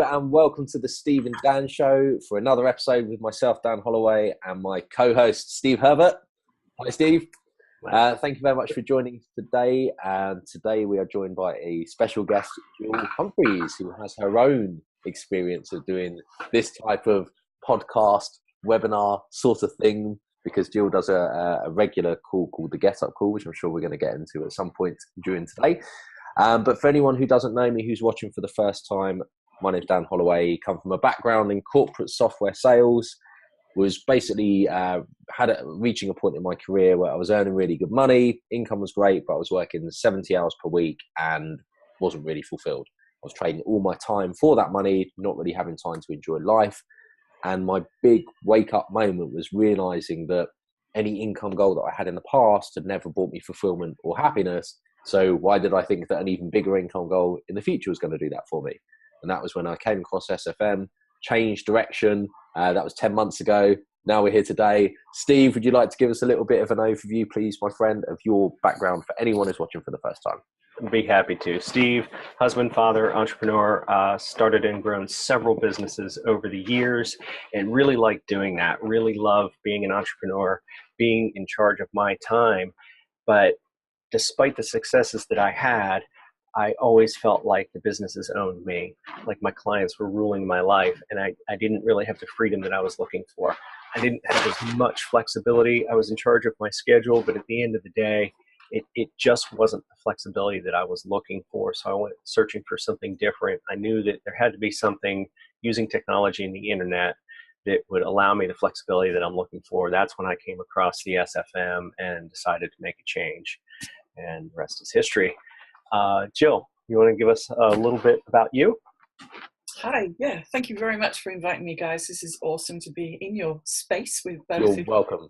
and welcome to the Steve and Dan Show for another episode with myself, Dan Holloway, and my co-host, Steve Herbert. Hi, Steve. Thank you very much for joining us today. And today we are joined by a special guest, Jill Humphries, who has her own experience of doing this type of podcast, webinar sort of thing, because Jill does a regular call called the Get Up Call, which I'm sure we're going to get into at some point during today. But for anyone who doesn't know me, who's watching for the first time, my name's Dan Holloway. Come from a background in corporate software sales. Was basically reaching a point in my career where I was earning really good money. Income was great, but I was working 70 hours per week and wasn't really fulfilled. I was trading all my time for that money, not really having time to enjoy life. And my big wake-up moment was realizing that any income goal that I had in the past had never brought me fulfillment or happiness. So why did I think that an even bigger income goal in the future was going to do that for me? And that was when I came across SFM, changed direction. That was 10 months ago. Now we're here today. Steve, would you like to give us a little bit of an overview, please, my friend, of your background for anyone who's watching for the first time? I'd be happy to. Steve, husband, father, entrepreneur, started and grown several businesses over the years and really like doing that. Really love being an entrepreneur, being in charge of my time. But despite the successes that I had, I always felt like the businesses owned me, like my clients were ruling my life, and I didn't really have the freedom that I was looking for. I didn't have as much flexibility. I was in charge of my schedule, but at the end of the day, it just wasn't the flexibility that I was looking for. So I went searching for something different. I knew that there had to be something using technology and the internet that would allow me the flexibility that I'm looking for. That's when I came across the SFM and decided to make a change, and the rest is history. Jill, you want to give us a little bit about you? Hi, yeah, thank you very much for inviting me, guys. This is awesome to be in your space with both You're of you. welcome.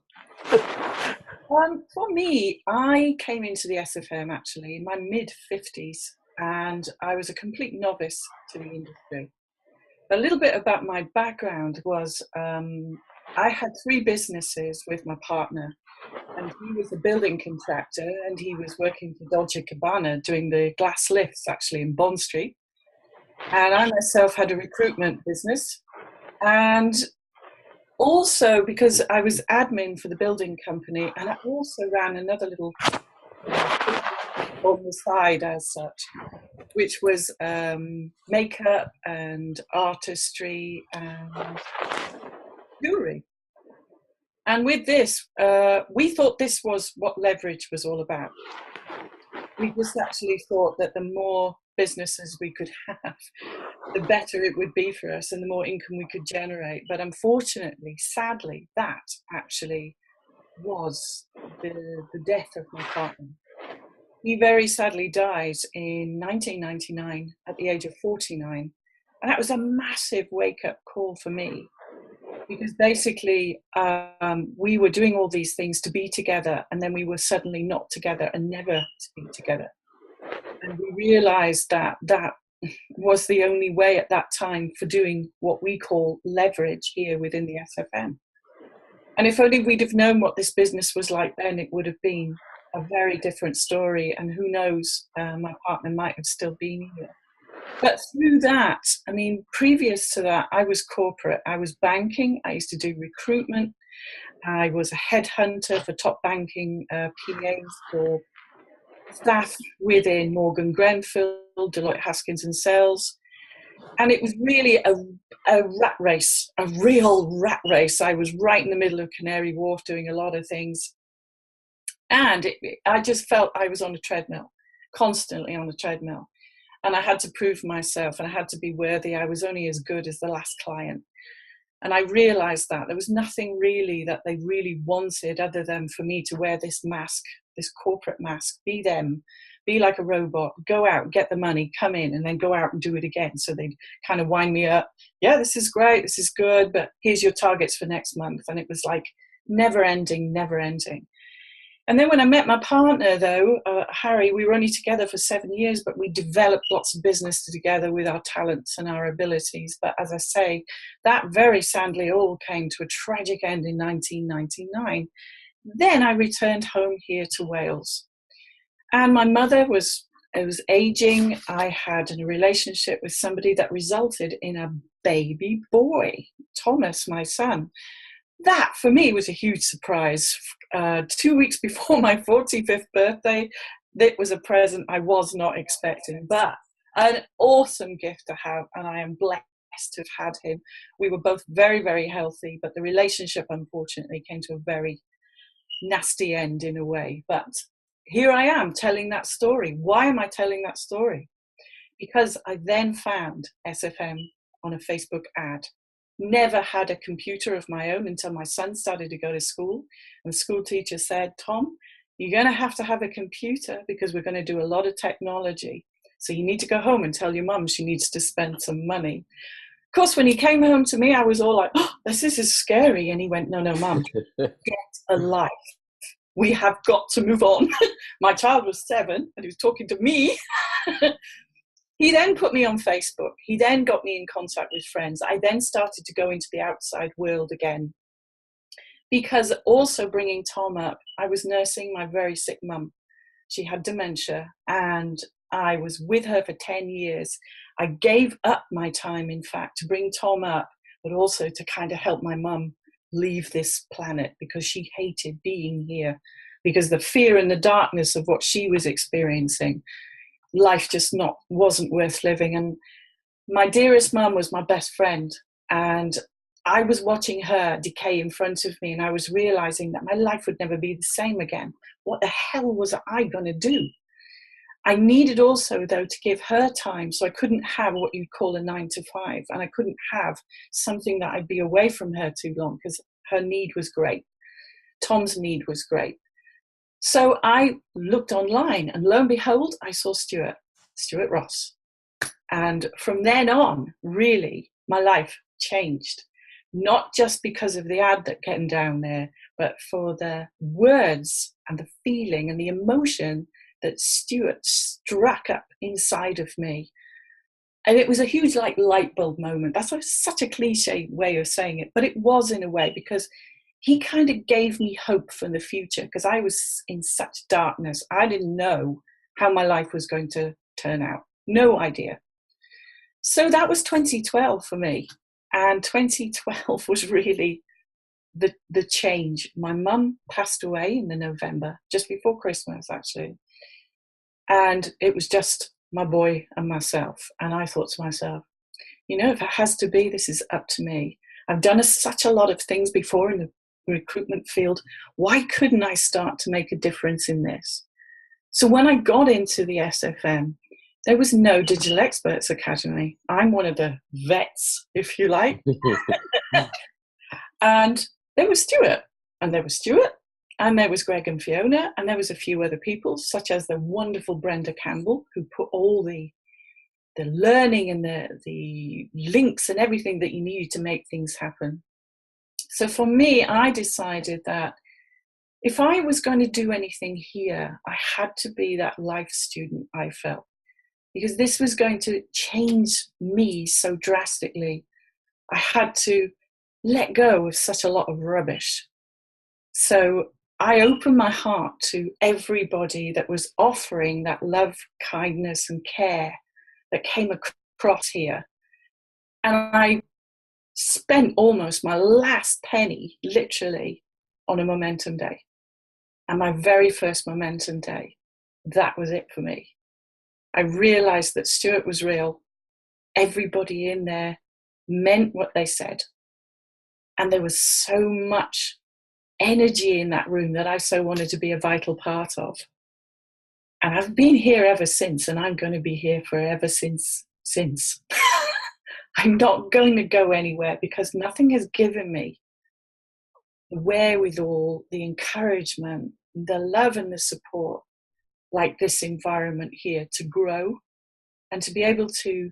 For me, I came into the SFM actually in my mid-50s, and I was a complete novice to the industry. A little bit about my background was I had 3 businesses with my partner, and he was a building contractor, and he was working for Dolce & Gabbana doing the glass lifts actually in Bond Street. And I myself had a recruitment business, and also because I was admin for the building company, and I also ran another little on the side as such, which was makeup and artistry and jewelry. And with this, we thought this was what leverage was all about. We just actually thought that the more businesses we could have, the better it would be for us and the more income we could generate. But unfortunately, sadly, that actually was the death of my partner. He very sadly died in 1999 at the age of 49. And that was a massive wake-up call for me. Because basically, we were doing all these things to be together, and then we were suddenly not together and never to be together. And we realized that that was the only way at that time for doing what we call leverage here within the SFM. And if only we'd have known what this business was like then, it would have been a very different story. And who knows, my partner might have still been here. But through that, I mean, previous to that, I was corporate. I was banking. I used to do recruitment. I was a headhunter for top banking PAs for staff within Morgan Grenfell, Deloitte Haskins and Sells. And it was really a rat race, a real rat race. I was right in the middle of Canary Wharf doing a lot of things. And I just felt I was on a treadmill, constantly on a treadmill. And I had to prove myself, and I had to be worthy. I was only as good as the last client. And I realized that there was nothing really that they really wanted other than for me to wear this mask, this corporate mask, be them, be like a robot, go out, get the money, come in, and then go out and do it again. So they'd kind of wind me up. Yeah, this is great, this is good, but here's your targets for next month. And it was like never ending, never ending. And then when I met my partner, though, Harry, we were only together for 7 years, but we developed lots of business together with our talents and our abilities. But as I say, that very sadly all came to a tragic end in 1999. Then I returned home here to Wales. And my mother was I was aging. I had a relationship with somebody that resulted in a baby boy, Thomas, my son. That for me was a huge surprise. 2 weeks before my 45th birthday, it was a present I was not expecting, but an awesome gift to have, and I am blessed to have had him. We were both very, very healthy, but the relationship unfortunately came to a very nasty end in a way. But here I am telling that story. Why am I telling that story? Because I then found SFM on a Facebook ad. Never had a computer of my own until my son started to go to school. And the school teacher said, Tom, you're going to have a computer because we're going to do a lot of technology. So you need to go home and tell your mum she needs to spend some money. Of course, when he came home to me, I was all like, oh, this is scary. And he went, no, Mum, get a life. We have got to move on. My child was 7 and he was talking to me. He then put me on Facebook. He then got me in contact with friends. I then started to go into the outside world again. Because also bringing Tom up, I was nursing my very sick mum. She had dementia and I was with her for 10 years. I gave up my time, in fact, to bring Tom up, but also to kind of help my mum leave this planet because she hated being here, because the fear and the darkness of what she was experiencing, life just wasn't worth living. And my dearest mum was my best friend, and I was watching her decay in front of me, and I was realizing that my life would never be the same again. What the hell was I going to do? I needed also, though, to give her time, so I couldn't have what you'd call a 9 to 5, and I couldn't have something that I'd be away from her too long because her need was great. Tom's need was great. So I looked online, and lo and behold, I saw Stuart Ross. And from then on, really, my life changed. Not just because of the ad that came down there, but for the words and the feeling and the emotion that Stuart struck up inside of me. And it was a huge light bulb moment. That's such a cliche way of saying it, but it was in a way, because he kind of gave me hope for the future, because I was in such darkness. I didn't know how my life was going to turn out. No idea. So that was 2012 for me. And 2012 was really the change. My mum passed away in the November, just before Christmas, actually. And it was just my boy and myself. And I thought to myself, if it has to be, this is up to me. I've done such a lot of things before in the recruitment field. Why couldn't I start to make a difference in this? So when I got into the SFM, there was no Digital Experts Academy. I'm one of the vets, if you like. And there was Stuart, and there was Greg and Fiona, and there was a few other people, such as the wonderful Brenda Campbell, who put all the learning and the links and everything that you needed to make things happen. So for me, I decided that if I was going to do anything here, I had to be that life student, I felt, because this was going to change me so drastically. I had to let go of such a lot of rubbish. So I opened my heart to everybody that was offering that love, kindness, and care that came across here. And I spent almost my last penny, literally, on a momentum day. And my very first momentum day, that was it for me. I realized that Stuart was real. Everybody in there meant what they said. And there was so much energy in that room that I so wanted to be a vital part of. And I've been here ever since, and I'm going to be here forever since. I'm not going to go anywhere, because nothing has given me the wherewithal, the encouragement, the love and the support like this environment here to grow and to be able to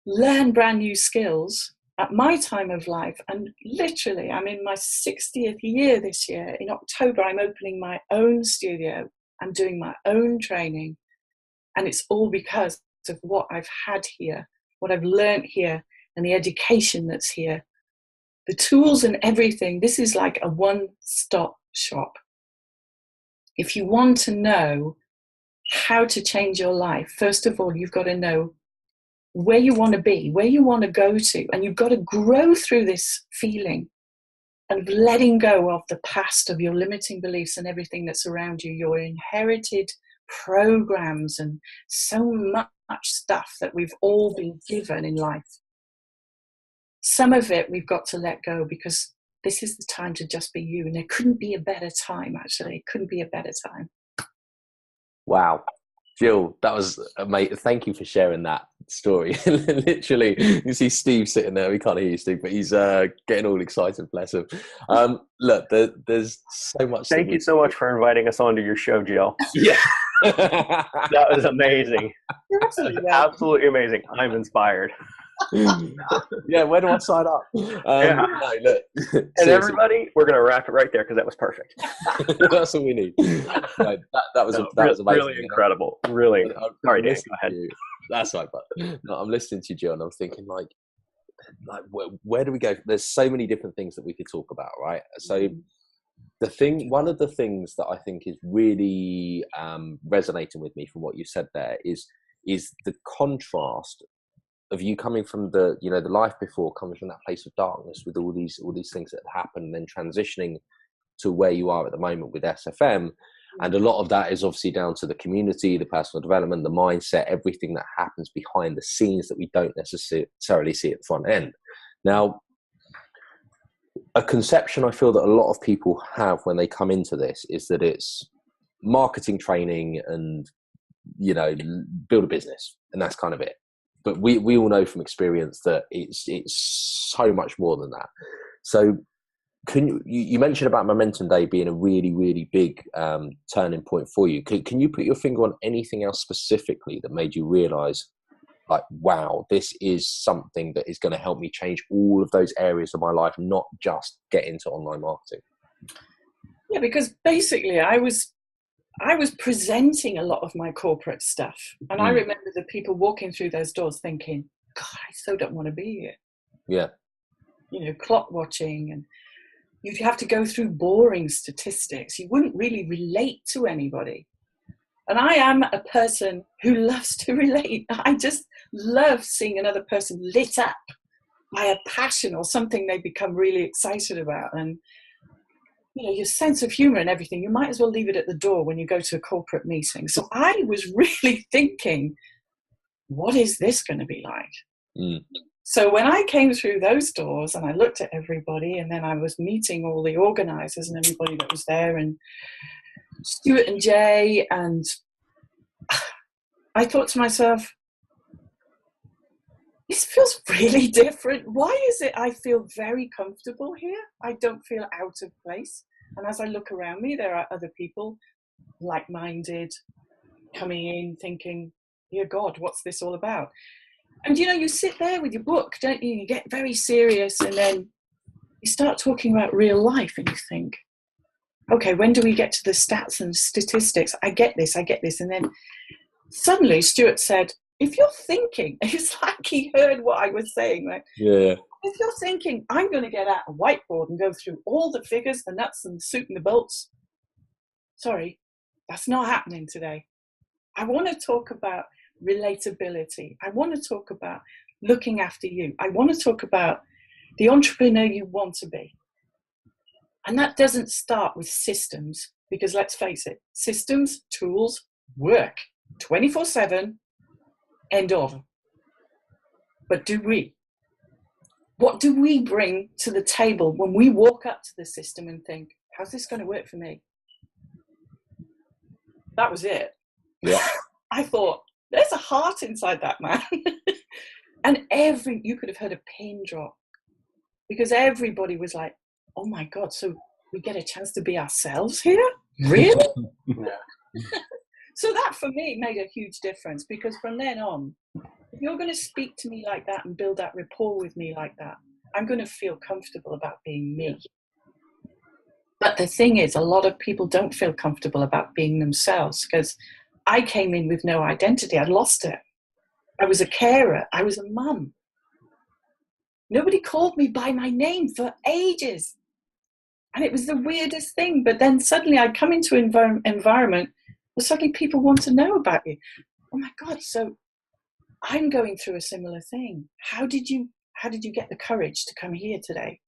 learn brand new skills at my time of life. And literally, I'm in my 60th year this year. In October, I'm opening my own studio. I'm doing my own training. And it's all because of what I've had here, what I've learned here, and the education that's here. The tools and everything. This is like a one-stop shop. If you want to know how to change your life, first of all, you've got to know where you want to be, where you want to go to, and you've got to grow through this feeling and letting go of the past, of your limiting beliefs and everything that's around you, your inherited programs and so much stuff that we've all been given in life. Some of it we've got to let go, because this is the time to just be you. And there couldn't be a better time, actually. It couldn't be a better time. Wow. Jill, that was amazing. Thank you for sharing that story. Literally, you see Steve sitting there. We can't hear you, Steve, but he's getting all excited, bless him. Look, there's so much. Thank you so much for inviting us onto your show, Jill. Yeah. That was amazing. Absolutely amazing. I'm inspired. Yeah, where do I sign up? Yeah. No, look, and everybody, we're going to wrap it right there because that was perfect. That's all we need. No, that was amazing. Really incredible. Really. Sorry, Dave, go ahead. That's right, but no, I'm listening to you, Jill, and I'm thinking like where do we go? There's so many different things that we could talk about, right? So one of the things that I think is really resonating with me from what you said there is the contrast of you coming from the life before, coming from that place of darkness with all these things that happened, and then transitioning to where you are at the moment with SFM. And a lot of that is obviously down to the community, the personal development, the mindset, everything that happens behind the scenes that we don't necessarily see at the front end. Now, a conception I feel that a lot of people have when they come into this is that it's marketing training and, build a business, and that's kind of it. But we all know from experience that it's so much more than that. So you mentioned about Momentum Day being a really, really big turning point for you. Can you put your finger on anything else specifically that made you realize, like, wow, this is something that is going to help me change all of those areas of my life, not just get into online marketing? Yeah, because basically I was presenting a lot of my corporate stuff. And I remember the people walking through those doors thinking, God, I so don't want to be here. Yeah. Clock watching, and you'd have to go through boring statistics. You wouldn't really relate to anybody. And I am a person who loves to relate. I just love seeing another person lit up by a passion or something they become really excited about. And your sense of humor and everything, you might as well leave it at the door when you go to a corporate meeting. So I was really thinking, what is this going to be like? So when I came through those doors and I looked at everybody, and then I was meeting all the organizers and everybody that was there, and Stuart and Jay, and I thought to myself, this feels really different. Why is it I feel very comfortable here? I don't feel out of place. And as I look around me, there are other people like-minded coming in thinking, dear God, what's this all about? And, you sit there with your book, don't you? You get very serious, and then you start talking about real life, and you think, okay, when do we get to the stats and statistics? I get this. And then suddenly Stuart said, if you're thinking, it's like he heard what I was saying, right? Yeah. If you're thinking, I'm going to get out a whiteboard and go through all the figures, the nuts and the suit and the bolts, sorry, that's not happening today. I want to talk about relatability. I want to talk about looking after you. I want to talk about the entrepreneur you want to be. And that doesn't start with systems, because let's face it, systems, tools, work 24/7, end of. But what do we bring to the table when we walk up to the system and think, how's this going to work for me? That was it. Yeah. I thought, there's a heart inside that man. And you could have heard a pin drop, because everybody was like, oh my God, so we get a chance to be ourselves here? Really? So that for me made a huge difference, because from then on, if you're going to speak to me like that and build that rapport with me like that, I'm going to feel comfortable about being me. But the thing is, a lot of people don't feel comfortable about being themselves, because I came in with no identity. I'd lost it. I was a carer. I was a mum. Nobody called me by my name for ages. And it was the weirdest thing. But then suddenly I'd come into an environment Well, suddenly people want to know about you. Oh my God, so I'm going through a similar thing. How did you get the courage to come here today?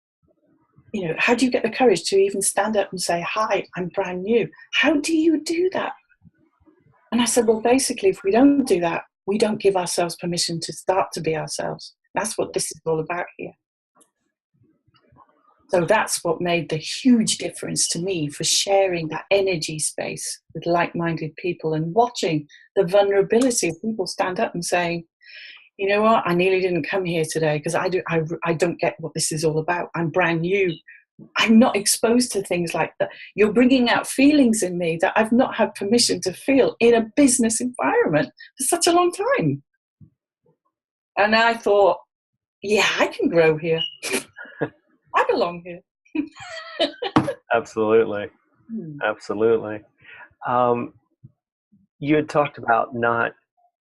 You know, how do you get the courage to even stand up and say, hi, I'm brand new? How do you do that? And I said, well, basically, if we don't do that, we don't give ourselves permission to start to be ourselves. That's what this is all about here. So that's what made the huge difference to me for sharing that energy space with like-minded people and watching the vulnerability of people stand up and saying, you know what, I nearly didn't come here today because I don't get what this is all about. I'm brand new. I'm not exposed to things like that. You're bringing out feelings in me that I've not had permission to feel in a business environment for such a long time. And I thought, yeah, I can grow here. I belong here. Absolutely. Absolutely. You had talked about not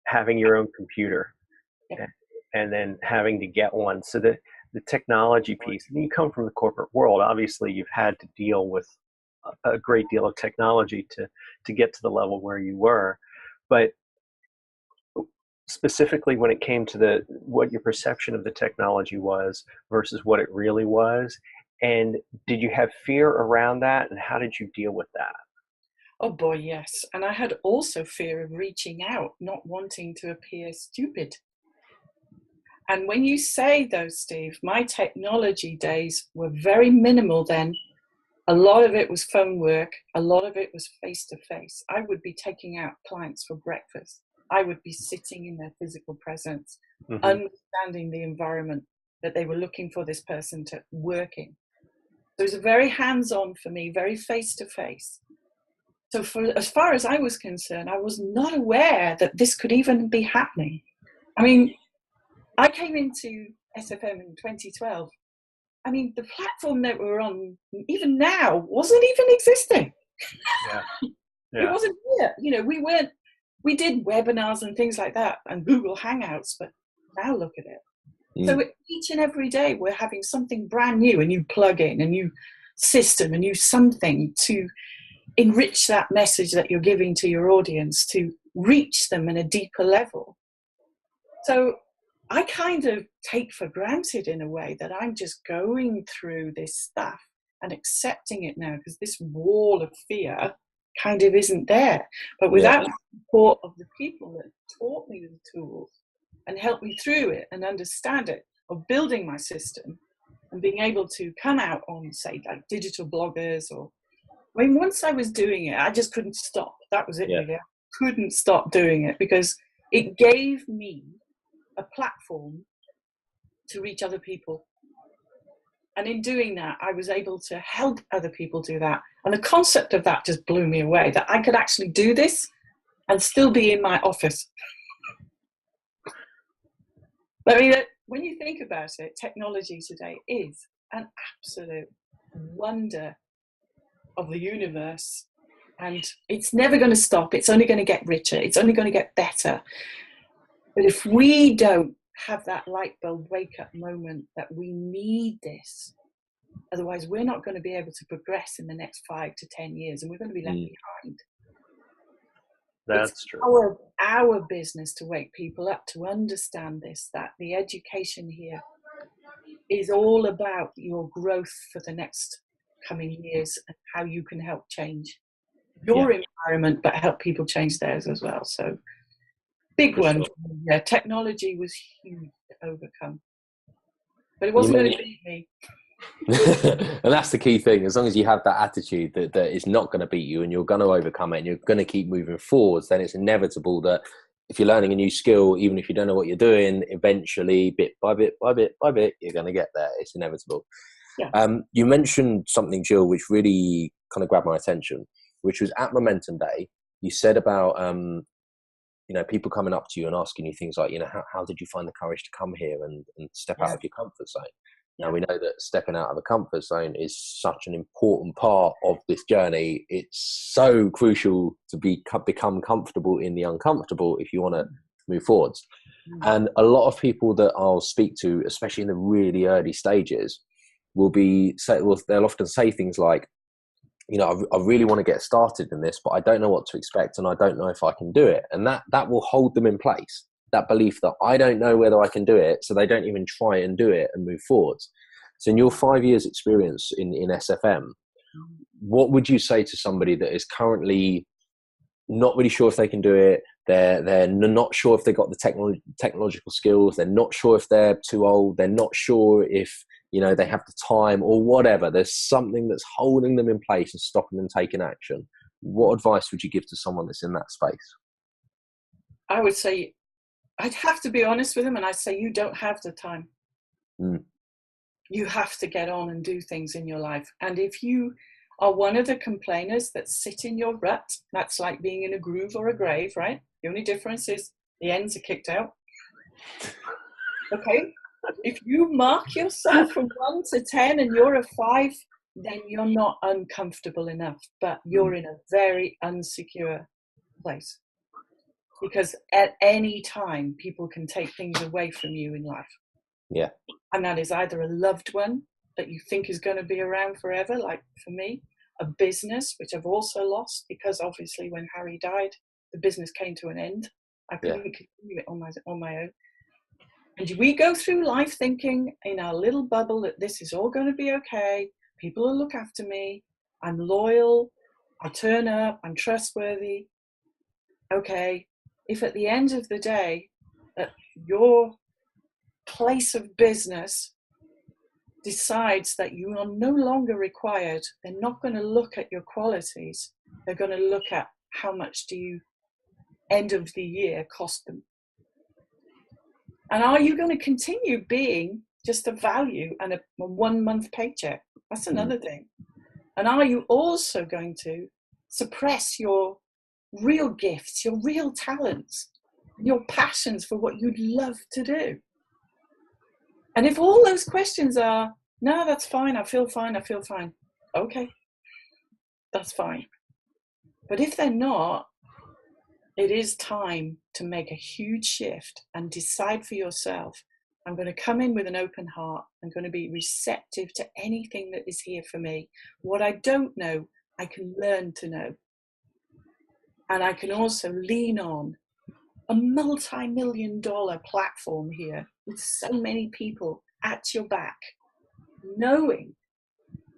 having your own computer, Yeah. and then having to get one. So the technology piece, and you come from the corporate world, obviously you've had to deal with a great deal of technology to get to the level where you were. But specifically when it came to what your perception of the technology was versus what it really was, and did you have fear around that, and how did you deal with that? Oh boy, yes. And I had also fear of reaching out, not wanting to appear stupid. And when you say though, Steve, my technology days were very minimal then. A lot of it was phone work. A lot of it was face-to-face. I would be taking out clients for breakfast. I would be sitting in their physical presence, understanding the environment that they were looking for this person to work in. So it was very hands-on for me, very face-to-face. So as far as I was concerned, I was not aware that this could even be happening. I mean, I came into SFM in 2012. I mean, the platform that we're on, even now, wasn't even existing. Yeah. It wasn't here. You know, we did webinars and things like that and Google Hangouts, but now look at it. So each and every day we're having something brand new, a new plugin, a new system, a new something to enrich that message that you're giving to your audience, to reach them in a deeper level. So I kind of take for granted in a way that I'm just going through this stuff and accepting it now, because this wall of fear kind of isn't there. But without the support of the people that taught me the tools and helped me through it and understand it, of building my system and being able to come out on, say, like digital bloggers, or I mean, once I was doing it, I just couldn't stop. That was it, really. I couldn't stop doing it because it gave me a platform to reach other people. And in doing that, I was able to help other people do that. And the concept of that just blew me away, that I could actually do this and still be in my office. I mean, when you think about it, technology today is an absolute wonder of the universe, and it's never going to stop. It's only going to get richer. It's only going to get better. But if we don't have that light bulb wake up moment that we need this, otherwise we're not going to be able to progress in the next 5 to 10 years, and we're going to be left behind. That's true. Our business to wake people up to understand this, that the education here is all about your growth for the next coming years and how you can help change your environment, but help people change theirs as well. So big one. Yeah, technology was huge to overcome, but it wasn't going to beat me. And that's the key thing. As long as you have that attitude that it's not going to beat you and you're going to overcome it and you're going to keep moving forwards, then it's inevitable that if you're learning a new skill, even if you don't know what you're doing, eventually, bit by bit by bit by bit, you're going to get there. It's inevitable. Yeah. You mentioned something, Jill, which really kind of grabbed my attention, which was at Momentum Day. You said about people coming up to you and asking you things like, how did you find the courage to come here and step out of your comfort zone? Now, we know that stepping out of a comfort zone is such an important part of this journey. It's so crucial to become comfortable in the uncomfortable if you want to move forwards. And a lot of people that I'll speak to, especially in the really early stages, they'll often say things like, I really want to get started in this, but I don't know what to expect, and I don't know if I can do it. And that will hold them in place. That belief that I don't know whether I can do it, so they don't even try and do it and move forwards. So in your 5 years experience in SFM, what would you say to somebody that is currently not really sure if they can do it? They're not sure if they've got the technological skills. They're not sure if they're too old. They're not sure if they have the time or whatever. There's something that's holding them in place and stopping them taking action. What advice would you give to someone that's in that space? I would say, I'd have to be honest with them, and I'd say you don't have the time. You have to get on and do things in your life. And if you are one of the complainers that sit in your rut, that's like being in a groove or a grave, right? The only difference is the ends are kicked out. Okay? If you mark yourself from 1 to 10 and you're a 5, then you're not uncomfortable enough, but you're in a very unsecure place. Because at any time, people can take things away from you in life. Yeah. And that is either a loved one that you think is going to be around forever, like for me, a business, which I've also lost, because obviously when Harry died, the business came to an end. I couldn't continue it on my own. And we go through life thinking in our little bubble that this is all going to be okay. People will look after me. I'm loyal. I turn up. I'm trustworthy. Okay. If at the end of the day, your place of business decides that you are no longer required, they're not going to look at your qualities. They're going to look at how much do you, end of the year, cost them. And are you going to continue being just a value and a 1 month paycheck? That's another thing. And are you also going to suppress your real gifts, your real talents, your passions for what you'd love to do? And if all those questions are, no, that's fine, I feel fine, okay, that's fine. But if they're not, it is time to make a huge shift and decide for yourself, I'm going to come in with an open heart. I'm going to be receptive to anything that is here for me. What I don't know, I can learn to know. And I can also lean on a multi-million-dollar platform here with so many people at your back, knowing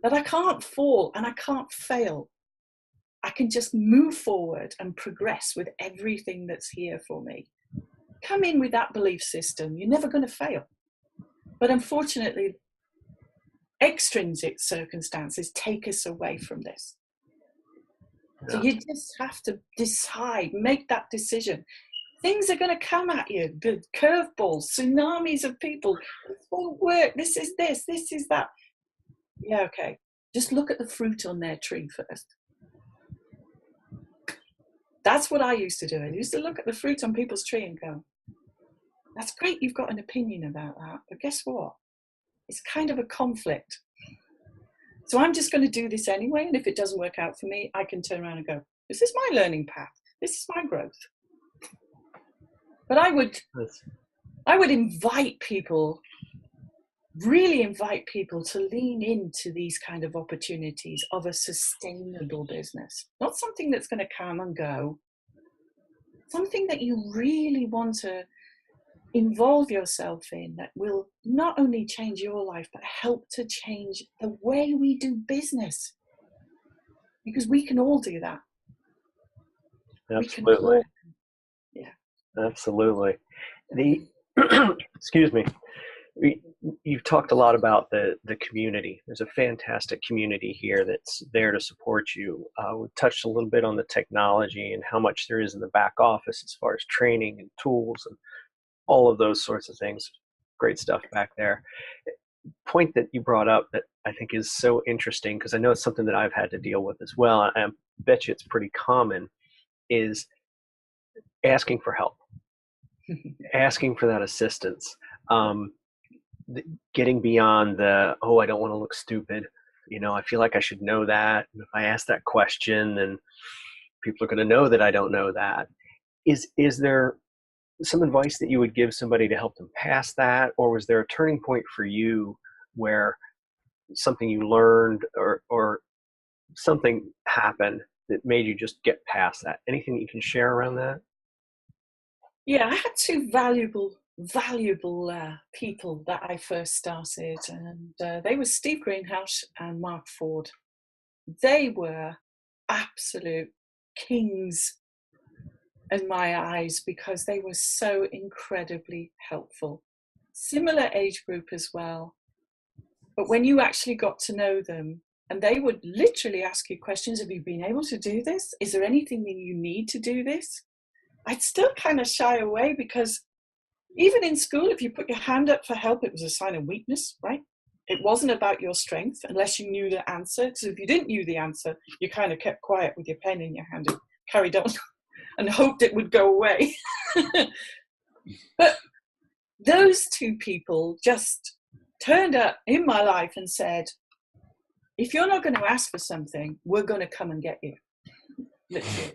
that I can't fall and I can't fail. I can just move forward and progress with everything that's here for me. Come in with that belief system. You're never going to fail. But unfortunately, extrinsic circumstances take us away from this. So you just have to decide, make that decision. Things are going to come at you, the curveballs, tsunamis of people. This won't work. This is this is that. Yeah, okay. Just look at the fruit on their tree first. That's what I used to do. I used to look at the fruit on people's tree and go, that's great, you've got an opinion about that, but guess what? It's kind of a conflict. So I'm just going to do this anyway, and if it doesn't work out for me, I can turn around and go, this is my learning path. This is my growth. But I would invite people, really invite people to lean into these kind of opportunities of a sustainable business. Not something that's going to come and go. Something that you really want to involve yourself in that will not only change your life, but help to change the way we do business. Because we can all do that. Absolutely. Yeah. Absolutely. Excuse me. You've talked a lot about the community. There's a fantastic community here that's there to support you. We touched a little bit on the technology and how much there is in the back office as far as training and tools and all of those sorts of things. Great stuff back there. Point that you brought up that I think is so interesting, because I know it's something that I've had to deal with as well. I bet you it's pretty common, is asking for help, asking for that assistance. Getting beyond the, I don't want to look stupid. I feel like I should know that. And if I ask that question, then people are going to know that I don't know that. Is there some advice that you would give somebody to help them pass that? Or was there a turning point for you where something you learned or something happen that made you just get past that? Anything you can share around that? Yeah, I had two valuable people that I first started, and they were Steve Greenhouse and Mark Ford. They were absolute kings in my eyes because they were so incredibly helpful. Similar age group as well, but when you actually got to know them, and they would literally ask you questions: have you been able to do this? Is there anything that you need to do this? I'd still kind of shy away because even in school, if you put your hand up for help, it was a sign of weakness, right? It wasn't about your strength unless you knew the answer. Because if you didn't know the answer, you kind of kept quiet with your pen in your hand and carried on and hoped it would go away. But those two people just turned up in my life and said, if you're not going to ask for something, we're going to come and get you. Literally.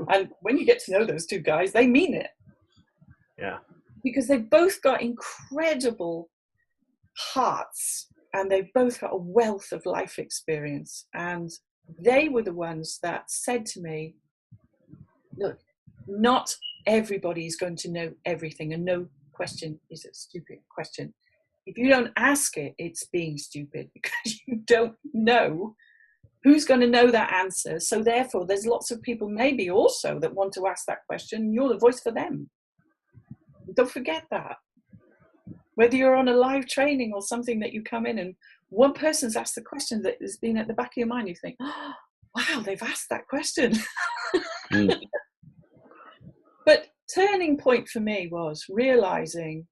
And when you get to know those two guys, they mean it. Yeah. Because they've both got incredible hearts and they've both got a wealth of life experience. And they were the ones that said to me, look, not everybody is going to know everything, and no question is a stupid question. If you don't ask it, it's being stupid because you don't know who's going to know that answer. So therefore, there's lots of people maybe also that want to ask that question. You're the voice for them. Don't forget that. Whether you're on a live training or something that you come in and one person's asked the question that has been at the back of your mind, you think, oh, wow, they've asked that question. But turning point for me was realizing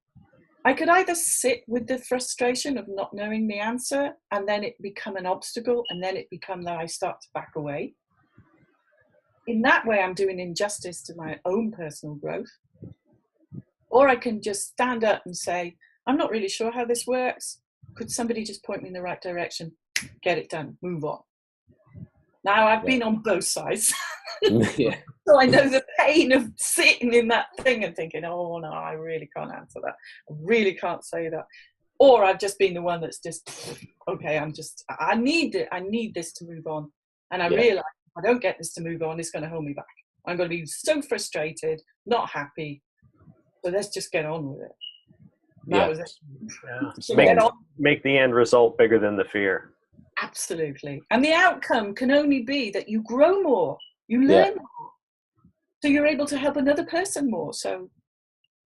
I could either sit with the frustration of not knowing the answer and then it become an obstacle and then it become that I start to back away. In that way, I'm doing injustice to my own personal growth. Or I can just stand up and say, I'm not really sure how this works. Could somebody just point me in the right direction? Get it done, move on. Now I've been on both sides. Yeah. So I know the pain of sitting in that thing and thinking, oh no, I really can't answer that. I really can't say that. Or I've just been the one that's just, okay, I need it. I need this to move on. And I realize if I don't get this to move on, it's going to hold me back. I'm going to be so frustrated, not happy. So let's just get on with it. That was it. Yeah. So make the end result bigger than the fear. Absolutely. And the outcome can only be that you grow more, you learn more. So you're able to help another person more. So,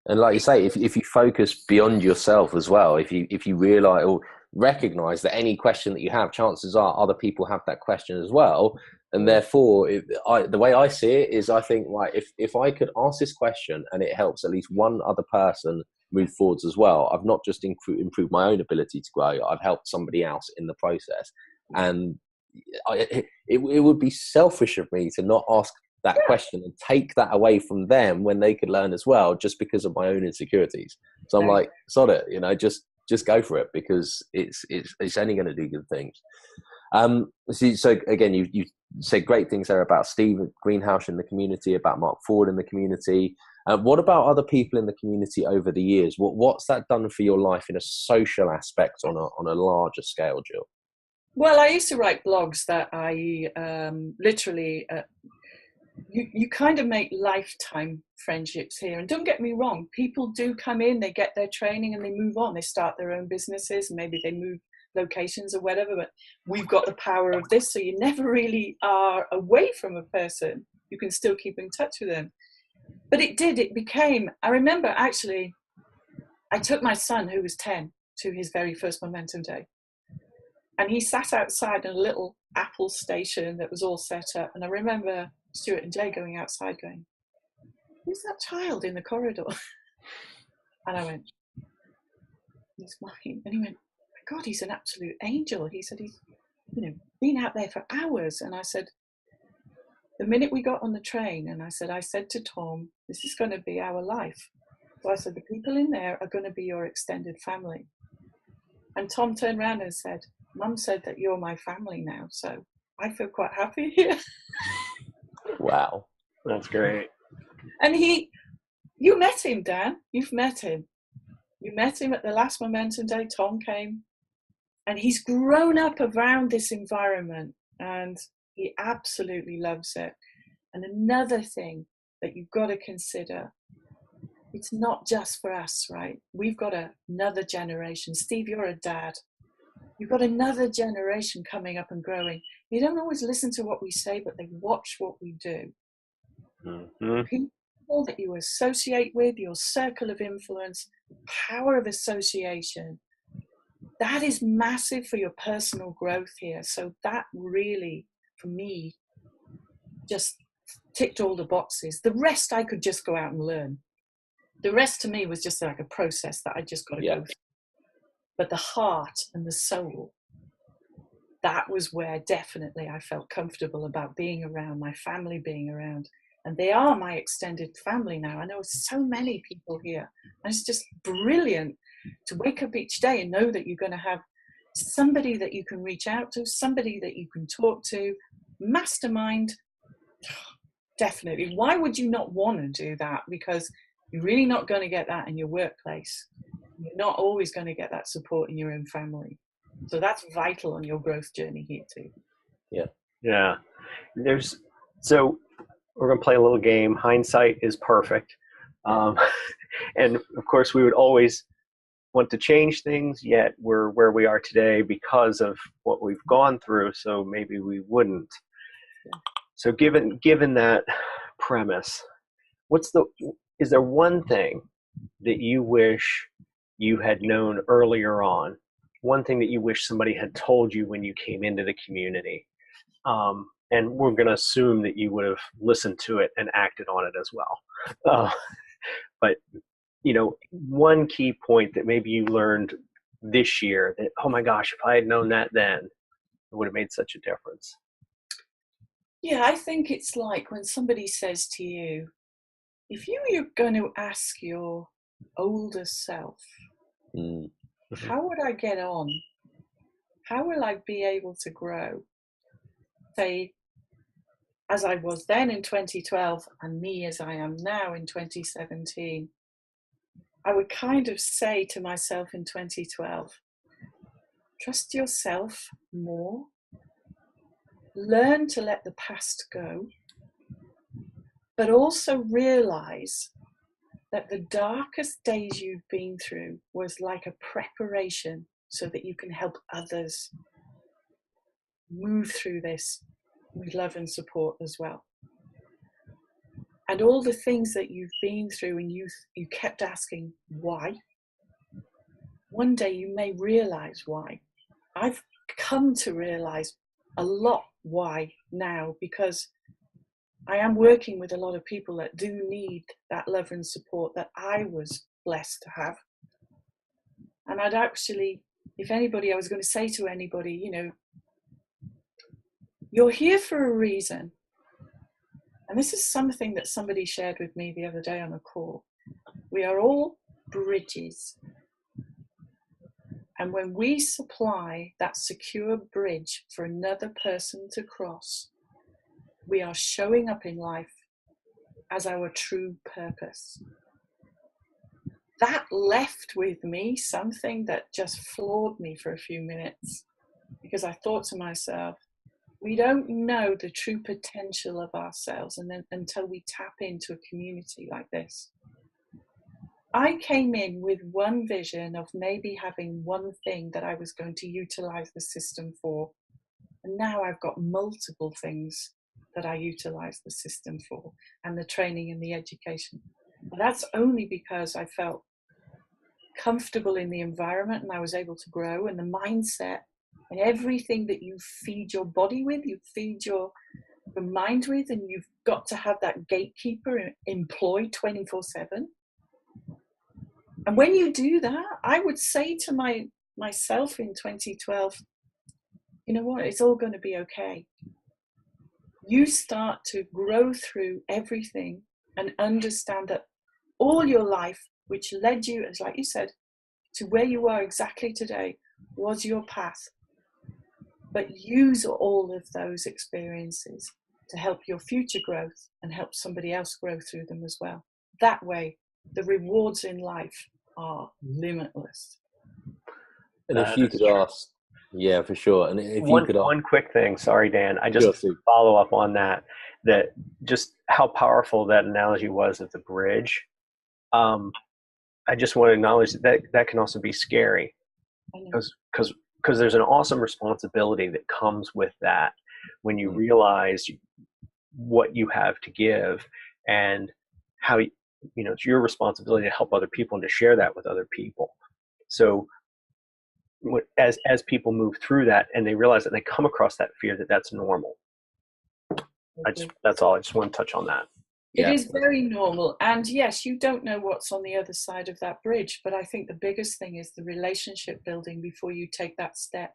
and like you say, if you focus beyond yourself as well, if you realize or recognize that any question that you have, chances are other people have that question as well. And therefore, the way I see it is, I think, like, if I could ask this question and it helps at least one other person move forwards as well, I've not just improved my own ability to grow, I've helped somebody else in the process. And it would be selfish of me to not ask that question and take that away from them when they could learn as well, just because of my own insecurities. So I'm like, sod it, just go for it, because it's only going to do good things. So again, you said great things there about Steve Greenhouse in the community, about Mark Ford in the community. What about other people in the community over the years? What's that done for your life in a social aspect on a larger scale, Jill? Well, I used to write blogs that I literally, you kind of make lifetime friendships here. And don't get me wrong, people do come in, they get their training and they move on. They start their own businesses, maybe they move locations or whatever, but we've got the power of this. So you never really are away from a person. You can still keep in touch with them. But it became, I remember actually, I took my son who was 10 to his very first Momentum Day. And he sat outside in a little Apple station that was all set up. And I remember Stuart and Jay going outside going, who's that child in the corridor? And I went, he's mine. And he went, my God, he's an absolute angel. He said, he's been out there for hours. And I said, the minute we got on the train, and I said to Tom, this is going to be our life. So I said, the people in there are going to be your extended family. And Tom turned around and said, Mum said that you're my family now, so I feel quite happy here. Wow. That's great. And you met him, Dan. You've met him. You met him at the last Momentum Day. Tom came. And he's grown up around this environment. and he absolutely loves it. And another thing that you've got to consider, it's not just for us, right? We've got another generation. Steve, you're a dad. You've got another generation coming up and growing. You don't always listen to what we say, but they watch what we do. Mm-hmm. People that you associate with, your circle of influence, power of association, that is massive for your personal growth here. So that really, for me, just ticked all the boxes. The rest I could just go out and learn. The rest to me was just like a process that I just got to go through. But the heart and the soul, that was where definitely I felt comfortable about being around, my family being around. And they are my extended family now. I know so many people here. And it's just brilliant to wake up each day and know that you're going to have somebody that you can reach out to, somebody that you can talk to. Mastermind, definitely. Why would you not want to do that? Because you're really not going to get that in your workplace. You're not always going to get that support in your own family. So that's vital on your growth journey here too. Yeah. So we're going to play a little game. Hindsight is perfect. And of course we would always want to change things, yet we're where we are today because of what we've gone through. So maybe we wouldn't. So given that premise, is there one thing that you wish you had known earlier on? One thing that you wish somebody had told you when you came into the community? And we're going to assume that you would have listened to it and acted on it as well. But, one key point that maybe you learned this year that, oh my gosh, if I had known that then, it would have made such a difference. Yeah, I think it's like when somebody says to you, if you were going to ask your older self, how would I get on? How will I be able to grow? Say, as I was then in 2012 and me as I am now in 2017, I would kind of say to myself in 2012, trust yourself more, learn to let the past go, but also realize that the darkest days you've been through was like a preparation so that you can help others move through this with love and support as well. And all the things that you've been through and you kept asking why, one day you may realize why. I've come to realize a lot why now, because I am working with a lot of people that do need that love and support that I was blessed to have. And I'd actually, if anybody, I was going to say to anybody, you're here for a reason. And this is something that somebody shared with me the other day on a call. We are all bridges. And when we supply that secure bridge for another person to cross, we are showing up in life as our true purpose. That left with me something that just floored me for a few minutes, because I thought to myself, we don't know the true potential of ourselves until we tap into a community like this. I came in with one vision of maybe having one thing that I was going to utilize the system for. And now I've got multiple things that I utilize the system for, and the training and the education. But that's only because I felt comfortable in the environment and I was able to grow, and the mindset and everything that you feed your body with, you feed your mind with, and you've got to have that gatekeeper employed 24/7. And when you do that, I would say to myself in 2012, you know what, it's all going to be okay. You start to grow through everything and understand that all your life, which led you, as like you said, to where you are exactly today, was your path. But use all of those experiences to help your future growth and help somebody else grow through them as well. That way, the rewards in life are limitless. And if you could ask Yeah, for sure. And if you could, One quick thing, sorry, Dan, I just sure, Steve. follow up on that, that just how powerful that analogy was of the bridge. I just want to acknowledge that that can also be scary, because there's an awesome responsibility that comes with that when you realize what you have to give, and how it's your responsibility to help other people and to share that with other people. So as people move through that and they realize that they come across that fear, that's normal. That's all. I just want to touch on that. It is very normal. And yes, you don't know what's on the other side of that bridge. But I think the biggest thing is the relationship building before you take that step.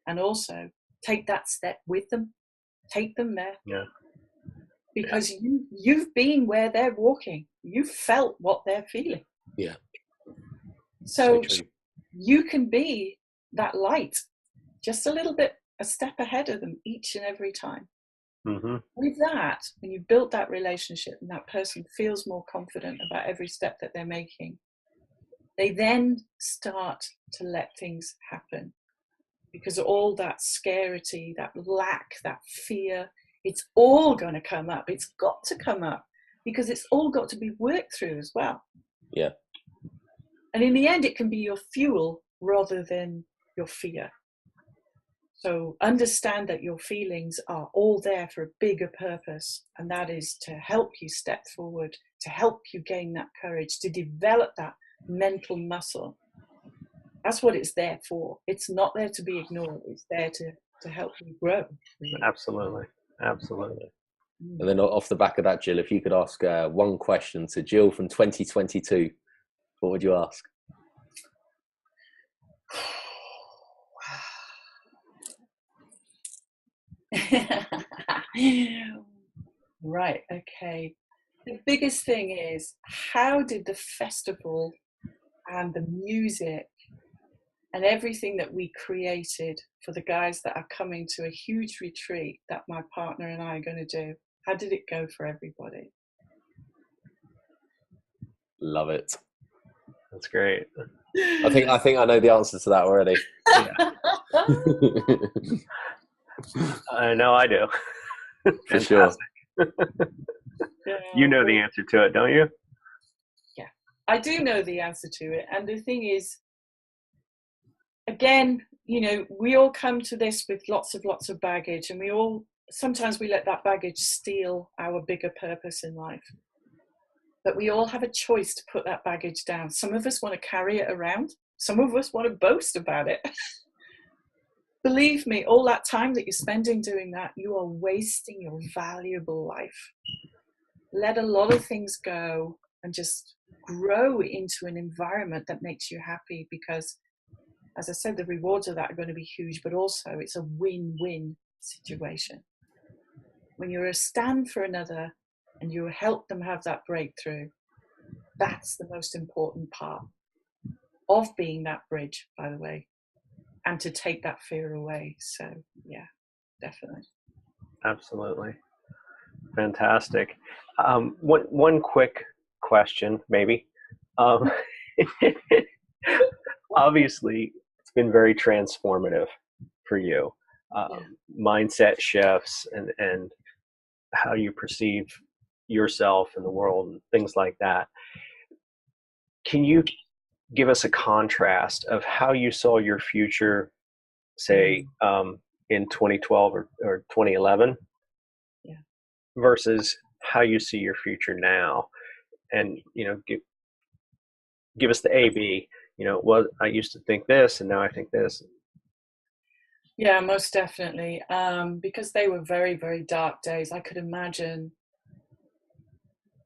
And also take that step with them. Take them there. Yeah. Because you've been where they're walking. You've felt what they're feeling. Yeah. So you can be that light just a little bit, a step ahead of them each and every time. Mm-hmm. With that, when you've built that relationship and that person feels more confident about every step that they're making, they then start to let things happen. Because all that scarcity, that lack, that fear, it's all going to come up. It's got to come up because it's all got to be worked through as well. Yeah. And in the end, it can be your fuel rather than your fear. So understand that your feelings are all there for a bigger purpose, and that is to help you step forward, to help you gain that courage, to develop that mental muscle. That's what it's there for. It's not there to be ignored. It's there to help you grow. Really. Absolutely. Absolutely. And then off the back of that, Jill, if you could ask one question to Jill from 2022, what would you ask? Right, okay. The biggest thing is, how did the festival and the music and everything that we created for the guys that are coming to a huge retreat that my partner and I are going to do, how did it go for everybody? Love it. That's great. I think I know the answer to that already. I know I do. For sure. You know the answer to it, don't you? Yeah, I do know the answer to it. And the thing is, again, we all come to this with lots of baggage, and sometimes we let that baggage steal our bigger purpose in life. But we all have a choice to put that baggage down. Some of us want to carry it around. Some of us want to boast about it. Believe me, all that time that you're spending doing that, you are wasting your valuable life. Let a lot of things go and just grow into an environment that makes you happy, because, as I said, the rewards of that are going to be huge, but also it's a win-win situation. When you're a stand for another and you help them have that breakthrough, that's the most important part of being that bridge, by the way, and to take that fear away. So, yeah, definitely. Absolutely. Fantastic. One quick question, maybe. Obviously, it's been very transformative for you. Mindset shifts and how you perceive yourself and the world and things like that. Can you give us a contrast of how you saw your future, say, in 2012 or 2011? Versus how you see your future now, and give us the A/B. Well, I used to think this, and now I think this. Yeah, most definitely. Because they were very, very dark days. I could imagine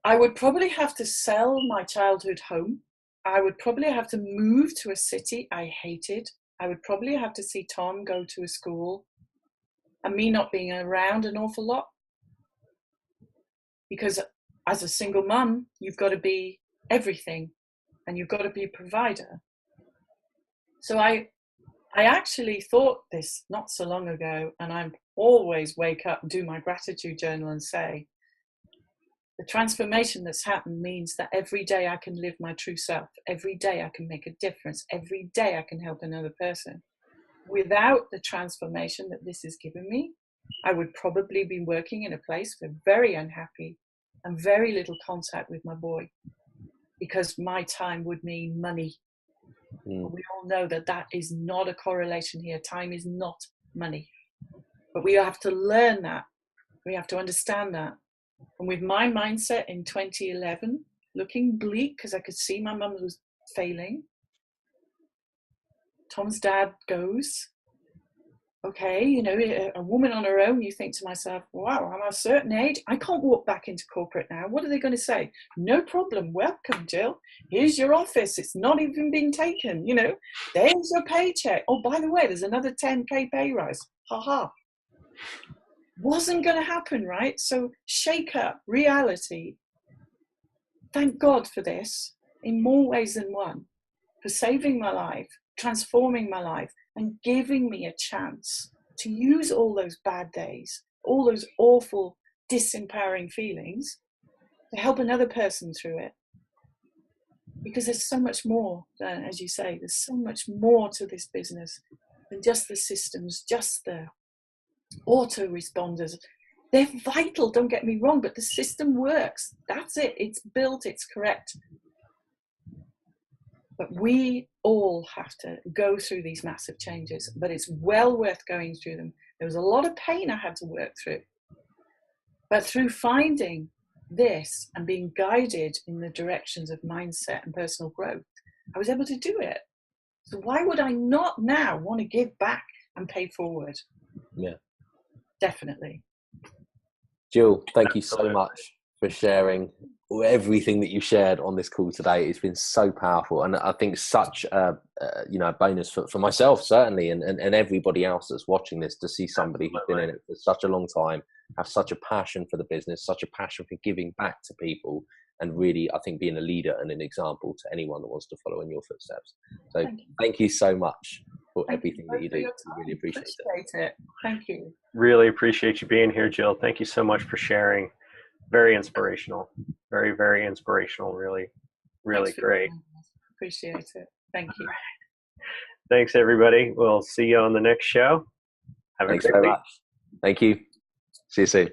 I would probably have to sell my childhood home. I would probably have to move to a city I hated. I would probably have to see Tom go to a school, and me not being around an awful lot. Because as a single mum, you've got to be everything, and you've got to be a provider. So I actually thought this not so long ago, and I always wake up and do my gratitude journal and say, the transformation that's happened means that every day I can live my true self. Every day I can make a difference. Every day I can help another person. without the transformation that this has given me, I would probably be working in a place where very unhappy and very little contact with my boy, because my time would mean money. Mm. We all know that that is not a correlation here. Time is not money. But we have to learn that. We have to understand that. And with my mindset in 2011, looking bleak because I could see my mum was failing, Tom's dad goes, okay, you know, a woman on her own, you think to myself, wow, I'm at a certain age, I can't walk back into corporate now. What are they going to say? No problem. Welcome, Jill. Here's your office. It's not even been taken. You know, there's your paycheck. Oh, by the way, there's another 10K pay rise. Ha ha. Wasn't going to happen, right? So shake up reality. Thank God for this in more ways than one, for saving my life, transforming my life, and giving me a chance to use all those bad days, all those awful, disempowering feelings to help another person through it. Because there's so much more, as you say, there's so much more to this business than just the systems, just the autoresponders. They're vital, don't get me wrong, but the system works. That's it. It's built, it's correct. But we all have to go through these massive changes, but it's well worth going through them. There was a lot of pain I had to work through. But through finding this and being guided in the directions of mindset and personal growth, I was able to do it. So why would I not now want to give back and pay forward? Yeah. Definitely. Jill, thank you so much for sharing everything that you shared on this call today. It's been so powerful, and I think such a bonus for myself certainly, and everybody else that's watching this, to see somebody who's been in it for such a long time, have such a passion for the business, such a passion for giving back to people, and really, I think, being a leader and an example to anyone that wants to follow in your footsteps. So thank you so much for everything that you do. I really appreciate it. Thank you. Really appreciate you being here, Jill. Thank you so much for sharing. Very inspirational. Very, very inspirational. Really, really great. Appreciate it. Thank you. Thanks, everybody. We'll see you on the next show. Have a great week. Thank you. See you soon.